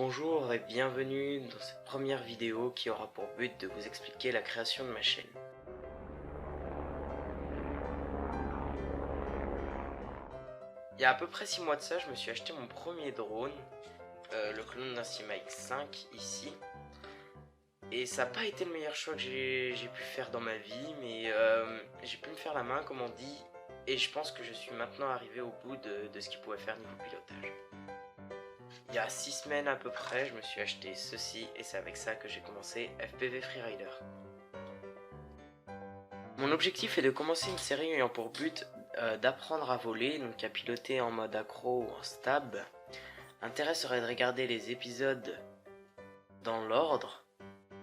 Bonjour et bienvenue dans cette première vidéo qui aura pour but de vous expliquer la création de ma chaîne. Il y a à peu près 6 mois de ça, je me suis acheté mon premier drone, le clone d'un Syma X5 ici. Et ça n'a pas été le meilleur choix que j'ai pu faire dans ma vie, mais j'ai pu me faire la main comme on dit, et je pense que je suis maintenant arrivé au bout de ce qu'il pouvait faire niveau pilotage. Il y a 6 semaines à peu près, je me suis acheté ceci et c'est avec ça que j'ai commencé FPV Freerider. Mon objectif est de commencer une série ayant pour but d'apprendre à voler, donc à piloter en mode accro ou en stab. L'intérêt serait de regarder les épisodes dans l'ordre,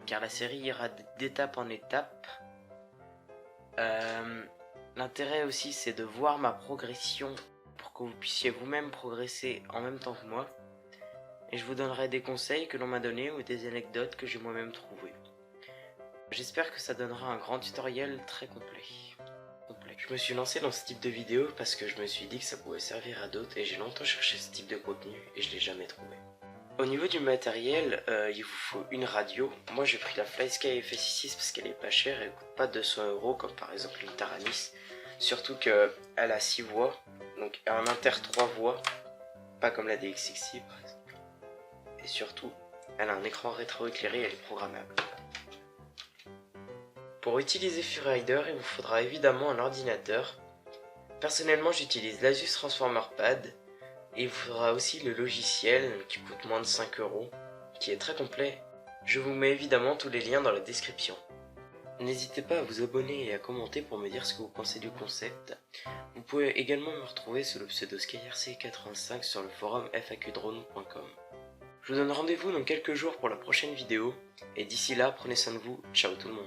car la série ira d'étape en étape. L'intérêt aussi c'est de voir ma progression pour que vous puissiez vous-même progresser en même temps que moi. Et je vous donnerai des conseils que l'on m'a donnés ou des anecdotes que j'ai moi-même trouvées. J'espère que ça donnera un grand tutoriel très complet. Je me suis lancé dans ce type de vidéo parce que je me suis dit que ça pouvait servir à d'autres et j'ai longtemps cherché ce type de contenu et je l'ai jamais trouvé. Au niveau du matériel, il vous faut une radio. Moi j'ai pris la FlySky FSI6 parce qu'elle est pas chère, elle coûte pas 200 € comme par exemple une Taranis. Surtout qu'elle a 6 voix, donc un inter 3 voix, pas comme la DX6 par exemple. Et surtout, elle a un écran rétro-éclairé et elle est programmable. Pour utiliser Freerider, il vous faudra évidemment un ordinateur. Personnellement, j'utilise l'Asus Transformer Pad. Et il vous faudra aussi le logiciel qui coûte moins de 5 €, qui est très complet. Je vous mets évidemment tous les liens dans la description. N'hésitez pas à vous abonner et à commenter pour me dire ce que vous pensez du concept. Vous pouvez également me retrouver sous le pseudo SkyRC85 sur le forum faqdrone.com. Je vous donne rendez-vous dans quelques jours pour la prochaine vidéo, et d'ici là, prenez soin de vous, ciao tout le monde.